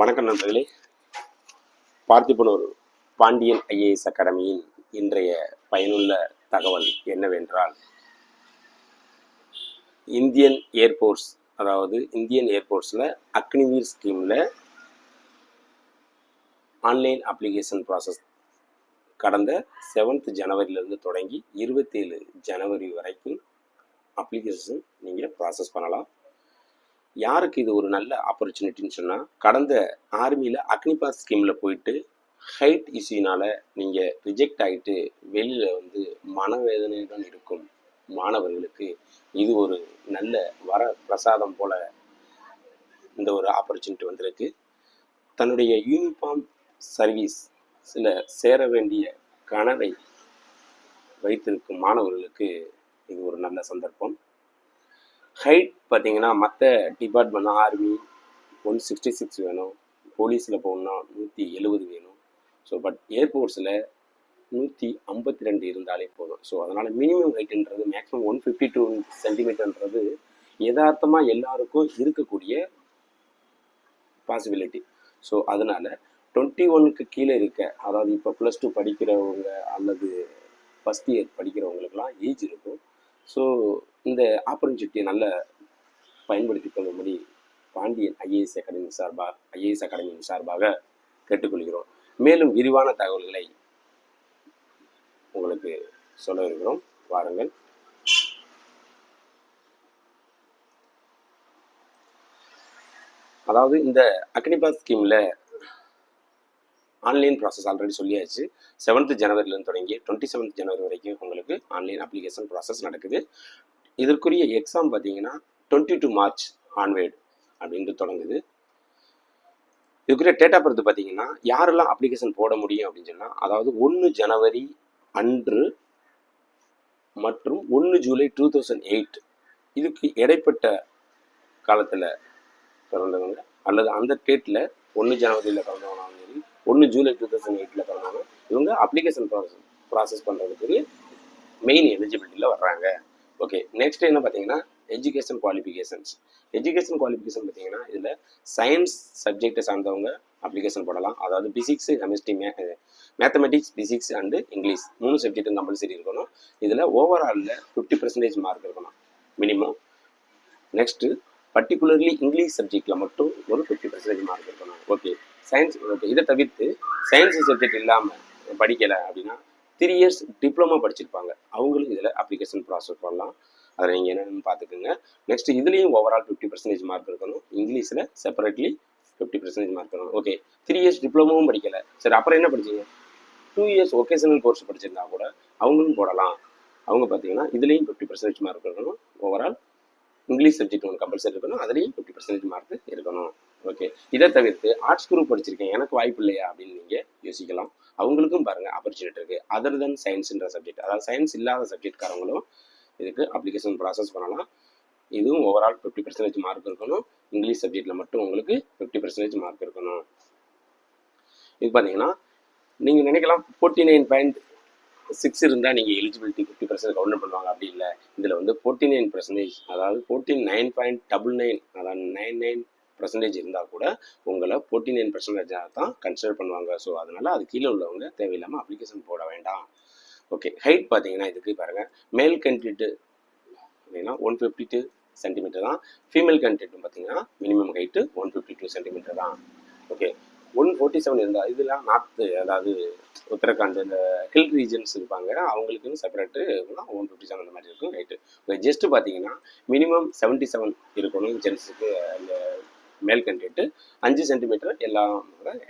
வணக்கம் நண்பர்களே. பார்த்திபனூர் பாண்டியன் ஐஏஎஸ் அகாடமியின் இன்றைய பயனுள்ள தகவல் என்னவென்றால், இந்தியன் ஏர்போர்ஸ் இந்தியன் ஏர்போர்ஸில் அக்னிவீர் ஸ்கீமில் ஆன்லைன் அப்ளிகேஷன் ப்ராசஸ் கடந்த 7th ஜனவரியிலேருந்து தொடங்கி 27 ஜனவரி வரைக்கும் அப்ளிகேஷன் நீங்கள் ப்ராசஸ் பண்ணலாம். யாருக்கு இது ஒரு நல்ல ஆப்பர்ச்சுனிட்டின்னு சொன்னால், கடந்த ஆர்மியில் அக்னிபாஸ் ஸ்கீமில் போயிட்டு ஹைட் இஷ்யூனால் நீங்கள் ரிஜெக்ட் ஆகிட்டு வெளியில் மனவேதனையுடன் இருக்கும் மாணவர்களுக்கு இது ஒரு நல்ல பிரசாதம் போல் இந்த ஒரு ஆப்பர்ச்சுனிட்டி வந்திருக்கு. தன்னுடைய யூனிஃபார்ம் சர்வீஸில் சேர வேண்டிய கனவை வைத்திருக்கும் மாணவர்களுக்கு இது ஒரு நல்ல சந்தர்ப்பம். ஹைட் பார்த்தீங்கன்னா, மற்ற டிபார்ட்மெண்ட் ஆர்மி 166 வேணும், போலீஸில் போகணுன்னா 170 வேணும். ஸோ பட் ஏர்போர்ட்ஸில் 152 இருந்தாலே போதும். ஸோ அதனால் மினிமம் ஹைட்டுன்றது மேக்ஸிமம் 152 சென்டிமீட்டர்ன்றது யதார்த்தமாக எல்லாருக்கும் இருக்கக்கூடிய பாசிபிலிட்டி. ஸோ அதனால் 21க்கு கீழே இருக்க, அதாவது இப்போ +2 படிக்கிறவங்க அல்லது ஃபஸ்ட் இயர் படிக்கிறவங்களுக்கெல்லாம் ஏஜ் இருக்கும். ஸோ இந்த ஆப்பர்ச்சுனிட்டியை நல்ல பயன்படுத்தி கொள்ளும்படி பாண்டியன் ஐஏஎஸ் அகாடமியின் சார்பாக கேட்டுக்கொள்கிறோம். மேலும் விரிவான தகவல்களை உங்களுக்கு சொல்ல இருக்கிறோம். வாருங்கள். அதாவது இந்த அக்னிபாஸ் ஸ்கீமில் ஆன்லைன் ப்ராசஸ் ஆல்ரெடி சொல்லியாச்சு. 7th ஜனவரியிலேருந்து தொடங்கி 27th ஜனவரி வரைக்கும் உங்களுக்கு ஆன்லைன் அப்ளிகேஷன் ப்ராசஸ் நடக்குது. இதற்குரிய எக்ஸாம் பார்த்தீங்கன்னா 22 மார்ச் ஆன்வேர்டு அப்படின்ட்டு தொடங்குது. இதுக்குரிய டேட் ஆஃப் பர்த் பார்த்தீங்கன்னா, யாரெல்லாம் அப்ளிகேஷன் போட முடியும் அப்படின்னு சொன்னால், அதாவது 1 ஜனவரி அன்று மற்றும் 1 ஜூலை 2008 இதுக்கு இடைப்பட்ட காலத்தில் பிறந்தவங்க, அல்லது அந்த டேட்டில் 1 ஜனவரியில் பிறந்தவங்கனாலும் சரி, 1 ஜூலை 2008 பிறந்தவங்க, இவங்க அப்ளிகேஷன் ப்ராசஸ் பண்ணுறதுக்கு மெயின் எலிஜிபிலிட்டியில் வர்றாங்க. ஓகே, நெக்ஸ்ட் என்ன பார்த்தீங்கன்னா, எஜுகேஷன் குவாலிஃபிகேஷன் பார்த்தீங்கன்னா, இதில் சயின்ஸ் சப்ஜெக்டை சார்ந்தவங்க அப்ளிகேஷன் போடலாம். அதாவது physics, chemistry, mathematics, physics and English 3 சப்ஜெக்டும் கம்பல்சரி இருக்கணும். இதில் ஓவராலில் 50% மார்க் இருக்கணும் மினிமம். நெக்ஸ்ட்டு பர்டிகுலர்லி இங்கிலீஷ் சப்ஜெக்டில் மட்டும் ஒரு 50% மார்க் இருக்கணும். Okay, science okay. இதை தவிர்த்து சயின்ஸ் சப்ஜெக்ட் இல்லாமல் படிக்கலை அப்படின்னா 3 இயர்ஸ் டிப்ளமோ படிச்சிருப்பாங்க, அவங்களும் இதில் அப்ளிகேஷன் ப்ராசஸ் பண்ணலாம். அதில் நீங்கள் என்னென்னு பார்த்துக்குங்க. நெக்ஸ்ட்டு இதுலேயும் ஓவரால் 50% மார்க் இருக்கணும். இங்கிலீஷில் செப்பரேட்லி 50% மார்க் இருக்கணும். ஓகே, 3 இயர்ஸ் டிப்ளமோவும் படிக்கலை, சரி அப்புறம் என்ன படிச்சிங்க, 2 இயர்ஸ் ஒகேஷனல் கோர்ஸ் படிச்சிருந்தா கூட அவங்களும் போடலாம். அவங்க பார்த்தீங்கன்னா இதுலேயும் 50% மார்க் இருக்கணும். ஓவரால் இங்கிலீஷ் சப்ஜெக்ட் ஒன்று கம்பல்சரி இருக்கணும், அதுலேயும் 50% மார்க் இருக்கணும். ஓகே, இதை தவிர்த்து ஆர்ட்ஸ் குரூப் படிச்சிருக்கேன், எனக்கு வாய்ப்பு இல்லையா அப்படின்னு நீங்கள் யோசிக்கலாம். அவங்களுக்கும் பாருங்கள் ஆப்பர்ச்சுனிட்டி இருக்குது. அதர் தென் சயின்ஸ்ன்ற சப்ஜெக்ட், அதாவது சயின்ஸ் இல்லாத சப்ஜெக்ட்காரங்களும் இதுக்கு அப்ளிகேஷன் ப்ராசஸ் பண்ணலாம். இதுவும் ஓவரால் 50% மார்க் இருக்கணும். இங்கிலீஷ் சப்ஜெக்டில் மட்டும் உங்களுக்கு 50% மார்க் இருக்கணும். இது பார்த்தீங்கன்னா, நீங்கள் நினைக்கலாம் 49.6 இருந்தால் நீங்கள் எலிஜிபிலிட்டி 50% கவுண்ட் பண்ணுவாங்க. அப்படி இல்லை, இதில் 49%, அதாவது 49.99, அதாவது 99% இருந்தால் கூட உங்களை 49% தான் கன்சிடர் பண்ணுவாங்க. ஸோ அதனால் அது கீழே உள்ளவங்க தேவையில்லாமல் அப்ளிகேஷன் போட வேண்டாம். ஓகே, ஹைட் பார்த்தீங்கன்னா, இதுக்கு பாருங்கள், மேல் கேண்டிடேட்டு அப்படின்னா 152 சென்டிமீட்டர் தான். ஃபீமேல் கேண்டிடேட்டும் பார்த்தீங்கன்னா மினிமம் ஹைட்டு 152 சென்டிமீட்டர் தான். ஓகே, 147 இருந்தால் இதெல்லாம் நார்த்து, அதாவது உத்தரகாண்ட் இந்த ஹில் ரீஜன்ஸ் இருப்பாங்க, அவங்களுக்குன்னு செப்பரேட்டு 157 அந்த மாதிரி இருக்கும் ஹைட்டு. ஜஸ்ட்டு பார்த்தீங்கன்னா மினிமம் 77 இருக்கணும் ஜென்ஸுக்கு. அந்த மேல் கேண்டிடேட்டு 5 சென்டிமீட்டர் எல்லாம்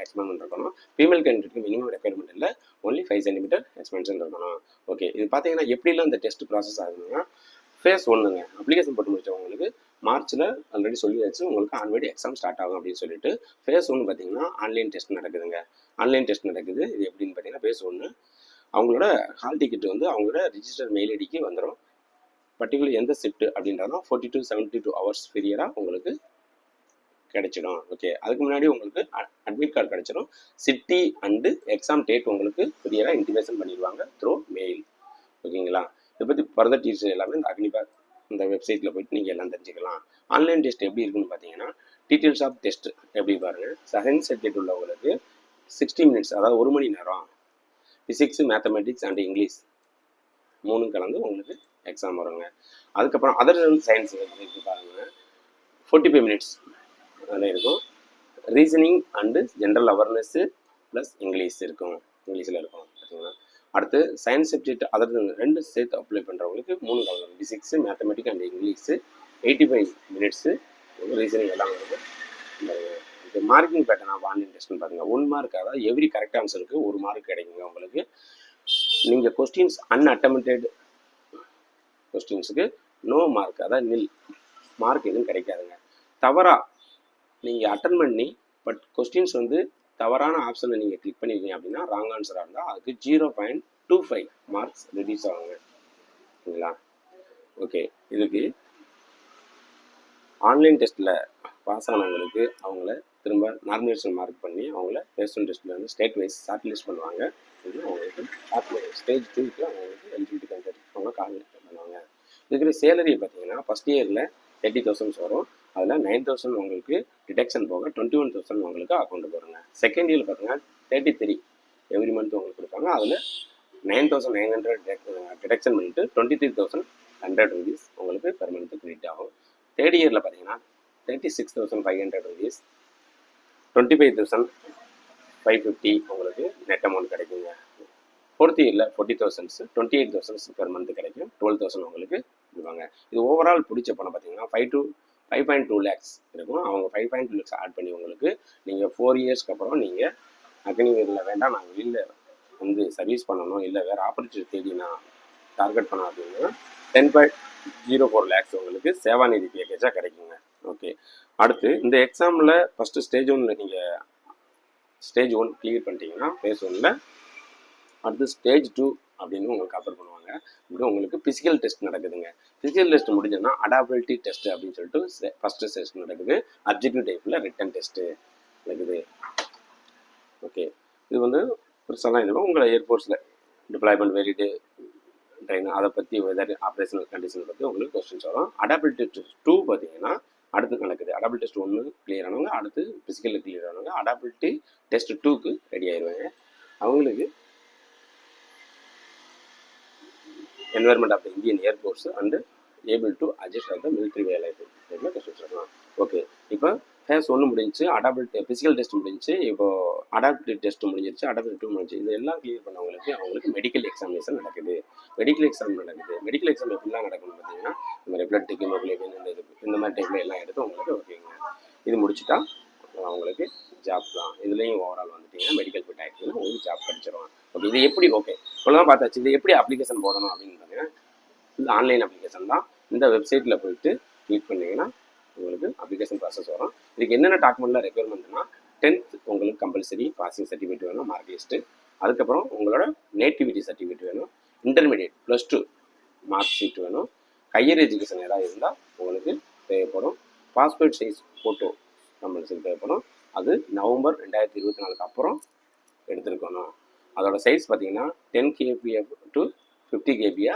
எக்ஸ்பென்மெண்ட் இருக்கணும். ஃபீமேல் கேண்டிடேட்டுக்கு மினிமம் ரெக்யர்மெண்ட் இல்லை, ஒன்லி 5 சென்டிமீட்டர் எக்ஸ்பென்ஷன் இருக்கணும். ஓகே, இது பார்த்தீங்கன்னா எப்படிலாம் இந்த டெஸ்ட் ப்ராசஸ் ஆகுதுன்னா, ஃபேஸ் 1ங்க அப்ளிகேஷன் போட்டு முடிச்சவங்களுக்கு மார்ச்சில் ஆல்ரெடி சொல்லியாச்சு உங்களுக்கு ஆன்வேர்டு எக்ஸாம் ஸ்டார்ட் ஆகும் அப்படின்னு சொல்லிட்டு. ஃபேஸ் 1 பார்த்தீங்கன்னா ஆன்லைன் டெஸ்ட் நடக்குதுங்க. ஆன்லைன் டெஸ்ட் நடக்குது. இது எப்படின்னு பார்த்தீங்கன்னா, ஃபேஸ் 1 அவங்களோட ஹால் டிக்கெட் அவங்களோட ரிஜிஸ்டர் மெயில் ஐடிக்கு வந்துடும். பர்டிகுலர் எந்த ஷிஃப்ட் அப்படின்றதும் 40 to 72 ஹவர்ஸ் பீரியடாக உங்களுக்கு கிடைச்சிடும். ஓகே, அதுக்கு முன்னாடி உங்களுக்கு அட்மிட் கார்டு கிடைச்சிடும். சிட்டி அண்டு எக்ஸாம் டேட் உங்களுக்கு கிளியராக இன்டிமேஷன் பண்ணிடுவாங்க த்ரூ மெயில். ஓகேங்களா, இதை பற்றி ஃபர்தர் டீச்சர் எல்லாமே இந்த அக்னிபாஸ் இந்த வெப்சைட்டில் போய்ட்டு நீங்கள் எல்லாம் தெரிஞ்சுக்கலாம். ஆன்லைன் டெஸ்ட் எப்படி இருக்குன்னு பார்த்தீங்கன்னா, டீட்டெயில்ஸ் ஆஃப் டெஸ்ட் எப்படி பாருங்கள். செகண்ட் சப்ஜெக்ட் உள்ளவங்களுக்கு 60 மினிட்ஸ், அதாவது 1 மணி நேரம் ஃபிசிக்ஸ், மேத்தமெட்டிக்ஸ் அண்ட் இங்கிலீஷ் 3 கலந்து உங்களுக்கு எக்ஸாம் வருங்க. அதுக்கப்புறம் அதர் சயின்ஸ் இருக்கு பாருங்கள், 45 மினிட்ஸ் அதில் இருக்கும். Reasoning and general awareness plus English இருக்கும், இங்கிலீஷில் இருக்கும் பார்த்தீங்கன்னா. அடுத்து சயின்ஸ் சப்ஜெக்ட் அதர் 2 சேர்த்து அப்ளை பண்ணுறவங்களுக்கு 3 கலந்து physics, mathematics and English 85 minutes reasoning எல்லாம் வருது. இந்த மார்க்கிங் பேட்டர்ன் ஆஃப் ஆன்லைன் டெஸ்ட்னு பாருங்கள். 1 மார்க், அதாவது எவ்ரி கரெக்ட் ஆன்சருக்கு 1 மார்க் கிடைக்குங்க உங்களுக்கு. நீங்கள் கொஸ்டின்ஸ் அன்அட்டெம்ப்டட் கொஸ்டின்ஸுக்கு நோ மார்க், அதாவது நில் மார்க் எதுவும் கிடைக்காதுங்க. தவறாக நீங்கள் அட்டன் பண்ணி பட் கொஸ்டின்ஸ் வந்து தவறான ஆப்ஷனை நீங்கள் கிளிக் பண்ணியிருக்கீங்க அப்படின்னா ராங் ஆன்சராக இருந்தால் அதுக்கு 0.25 மார்க்ஸ் ரெடியூஸ் ஆகுங்க. ஓகேங்களா? ஓகே, இதுக்கு ஆன்லைன் டெஸ்ட்டில் பாஸ் ஆனவங்களுக்கு அவங்கள திரும்ப நார்மினேஷன் மார்க் பண்ணி அவங்கள பேஸ் ஒன் டெஸ்ட்டில் வந்து ஸ்டேட் வைஸ் ஷார்ட் லிஸ்ட் பண்ணுவாங்க. இது அவங்களுக்கு ஸ்டேஜ் 2க்கு அவங்களுக்கு எலிஜிபிலிட்டி கண்டக்ட் அவங்க கால் பண்ணுவாங்க. இதுக்கு சேலரி பார்த்தீங்கன்னா ஃபஸ்ட் இயரில் 30,000 வரும். அதில் 9,000 உங்களுக்கு டிடக்ஷன் போக 21,000 உங்களுக்கு அக்கௌண்ட்டுக்கு வருங்க. செகண்ட் இயரில் பார்த்தீங்கன்னா 33 எவ்ரி மந்த் உங்களுக்கு கொடுப்பாங்க. அதில் 9,900 டிடக்ஷன் பண்ணிவிட்டு 23,100 rupees உங்களுக்கு பெர் மந்த் கிரெடிட் ஆகும். தேர்ட் இயரில் பார்த்தீங்கன்னா 36,500 rupees, 25,550 உங்களுக்கு நெட் அமௌண்ட் கிடைக்குங்க. ஃபோர்த் இயரில் 40,000, 28,000 பெர் மந்த் கிடைக்கும். 12,000 உங்களுக்கு கொடுப்பாங்க. இது ஓவரால் பிடிச்ச பணம் பார்த்தீங்கன்னா 5.2 lakhs இருக்கும். அவங்க 5.2 lakhs ஆட் பண்ணி உங்களுக்கு நீங்கள் 4 இயர்ஸ்க்கு அப்புறம் நீங்கள் அக்னிவீரில் வேண்டாம், நாங்கள் வெளியில் வந்து சர்வீஸ் பண்ணணும், இல்லை வேறு ஆப்பர்ச்சுனிட்டி தேடி நான் டார்கெட் பண்ணோம் அப்படின்னா 10.04 lakhs உங்களுக்கு சேவாநிதி பேக்கேஜாக கிடைக்குங்க. ஓகே, அடுத்து இந்த எக்ஸாமில் ஃபஸ்ட்டு ஸ்டேஜ் 1 நீங்கள் ஸ்டேஜ் 1 கிளியர் பண்ணிட்டீங்கன்னா ஃபேஸ் 1ல் அடுத்து ஸ்டேஜ் 2 அப்படின்னு உங்களுக்கு ஆஃபர் பண்ணுவாங்க. இப்படி உங்களுக்கு ஃபிசிக்கல் டெஸ்ட் நடக்குதுங்க. ஃபிசிக்கல் டெஸ்ட் முடிஞ்சோன்னா அடாபிலிட்டி டெஸ்ட் அப்படின்னு சொல்லிட்டு ஃபஸ்ட்டு டெஸ்ட் நடக்குது. அப்ஜெக்டிவ் டைப்பில் ரிட்டன் டெஸ்ட்டு நடக்குது. ஓகே, இது வந்து பெருசாலாம் இருக்கும். உங்களை ஏர்ஃபோர்ஸில் டிப்ளாய்மெண்ட் வெரிட்டு ட்ரெயின் அதை பற்றி வெதர் ஆப்ரேஷனல் கண்டிஷன் பற்றி உங்களுக்கு கொஸ்டின்ஸ் வரும். அடாபிலிட்டி டெஸ்ட் 2 பார்த்தீங்கன்னா அடுத்து நடக்குது. அடாபிலிட்டி டெஸ்ட் 1 கிளியர் ஆனவங்க அடுத்து ஃபிசிக்கலில் கிளியர் ஆனவங்க அடாபிலிட்டி டெஸ்ட் 2க்கு ரெடி ஆயிடுவாங்க. அவங்களுக்கு environment of the Indian air force and able to adjust of the military way life questions வரலாம். ஓகே, இப்போ ஃபேஸ் 1 முடிஞ்சிச்சு, அடாபிலிட்டி ஃபிசிக்கல் டெஸ்ட் முடிஞ்சிச்சு, இப்போ அடாபிலிட்டி டெஸ்ட் முடிஞ்சிருச்சு, அடாபிலிட்டி 2 முடிஞ்சிச்சு. இது எல்லாம் கிளியர் பண்ணவங்களுக்கு அவங்களுக்கு மெடிக்கல் எக்ஸாமினேஷன் நடக்குது. மெடிக்கல் எக்ஸாம் நடக்குது. மெடிக்கல் எக்ஸாம் எப்படிலாம் நடக்கும்னு பார்த்தீங்கன்னா இந்த மாதிரி பிளட் ஹீமோகுளோபின் இந்த மாதிரி டைப்பில் எல்லாம் எடுத்து உங்களுக்கு ஓகேங்க. இது முடிச்சுட்டா அவங்களுக்கு ஜாப் தான். இதுலேயும் ஓவரால் வந்துட்டிங்கன்னா மெடிக்கல் ஃபிட் ஆகிடுச்சுன்னா உங்களுக்கு ஜாப் கிடச்சிரும். ஓகே, இது எப்படி ஓகே இவ்வளோதான் பார்த்தாச்சு. இது எப்படி அப்ளிகேஷன் போடணும் அப்படின்னு பார்த்தீங்கன்னா இந்த ஆன்லைன் அப்ளிகேஷன் தான். இந்த வெப்சைட்டில் போயிட்டு கிளிக் பண்ணிங்கன்னா உங்களுக்கு அப்ளிகேஷன் ப்ராசஸ் வரும். இதுக்கு என்னென்ன டாக்குமெண்ட்லாம் ரெக்யர்மெண்ட்னா 10th உங்களுக்கு கம்பல்சரி பாசிங் சர்டிஃபிகேட் வேணும், மார்க் லிஸ்ட்டு. அதுக்கப்புறம் உங்களோட நேட்டிவிட்டி சர்டிஃபிகேட் வேணும், இன்டர்மீடியட் +2 மார்க் ஷீட் வேணும், ஹையர் எஜுகேஷன் ஏதாவது இருந்தால் உங்களுக்கு தேவைப்படும், பாஸ்போர்ட் சைஸ் ஃபோட்டோ கம்பல்சரி தேவைப்படும். அது நவம்பர் 2024 அப்புறம் எடுத்துருக்கணும். அதோட சைஸ் பார்த்தீங்கன்னா 10 kbf to 50 kbயா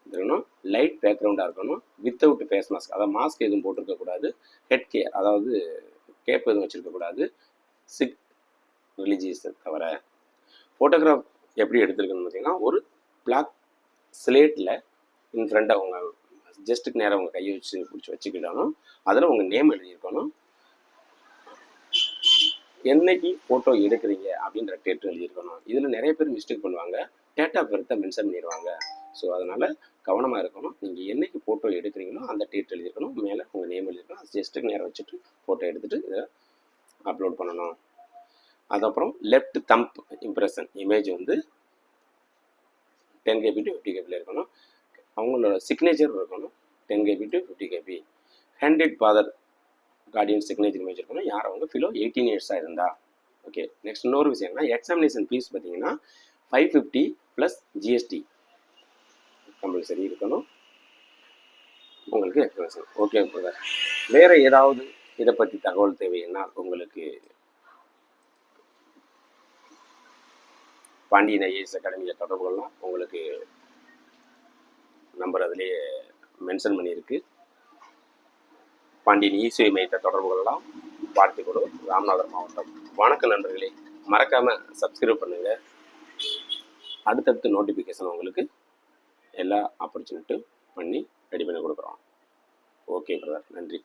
இருக்கணும். லைட் பேக்ரவுண்டாக இருக்கணும். வித்தவுட் ஃபேஸ் மாஸ்க், அதாவது மாஸ்க் எதுவும் போட்டிருக்கக்கூடாது. ஹெட் கேர், அதாவது கேப் எதுவும் வச்சுருக்கக்கூடாது. சிக் ரிலீஜியஸ் தவிர. ஃபோட்டோகிராஃப் எப்படி எடுத்துருக்கணும்னு பார்த்தீங்கன்னா ஒரு பிளாக் ஸ்லேட்டில் இன் ஃப்ரண்ட் அவங்க ஜஸ்ட்டுக்கு நேரம் அவங்க கையை வச்சு பிடிச்சி வச்சுக்கிடணும். அதில் உங்கள் நேம் எழுதியிருக்கணும். என்னைக்கு ஃபோட்டோ எடுக்கிறீங்க அப்படின்ற டேட் எழுதியிருக்கணும். இதில் நிறைய பேர் மிஸ்டேக் பண்ணுவாங்க, டேட் ஆஃப் பர்த்தை மென்ஷன் பண்ணிடுவாங்க. ஸோ அதனால் கவனமாக இருக்கணும். நீங்கள் என்னைக்கு ஃபோட்டோ எடுக்கிறீங்களோ அந்த டேட் எழுதியிருக்கணும், மேலே உங்கள் நேம் எழுதியிருக்கணும். அது ஜஸ்ட்டுக்கு நேரம் வச்சுட்டு ஃபோட்டோ எடுத்துகிட்டு இதை அப்லோட் பண்ணணும். அதுக்கப்புறம் லெஃப்ட் தம்ப் இம்ப்ரெஷன் இமேஜ் வந்து 10 KB to 50 KB இருக்கணும். அவங்களோட சிக்னேச்சர் இருக்கணும் 10 KB to 50 KB. Handed father Guardian signature image இருக்கணும், யார் அவங்க ஃபிலோ 18 இயர்ஸாக இருந்தா. ஓகே, நெக்ஸ்ட் இன்னொரு விஷயம்னா எக்ஸாமினேஷன் ஃபீஸ் பார்த்தீங்கன்னா 550 + GST கம்பல்சரி இருக்கணும் உங்களுக்கு எக்ஸாமினேஷன். ஓகே பிரதர், வேறு ஏதாவது இதை பற்றி தகவல் தேவைன்னா உங்களுக்கு பாண்டியன் ஐஏஎஸ் அகாடமியை தொடர்பு கொள்ளலாம். உங்களுக்கு நம்பர் அதிலே மென்ஷன் பண்ணியிருக்கு. பாண்டியன் இசேவை மையத்தை தொடர்பு கொள்ளலாம். வாழ்த்துக்களோ ராமநாதபுரம் மாவட்டம். வணக்கம் நண்பர்களே, மறக்காமல் சப்ஸ்கிரைப் பண்ணுங்கள். அடுத்தடுத்து நோட்டிஃபிகேஷன் உங்களுக்கு எல்லா ஆப்பர்ச்சுனிட்டியும் பண்ணி ரெடி பண்ணி கொடுக்குறோம். ஓகே பிரதர், நன்றி.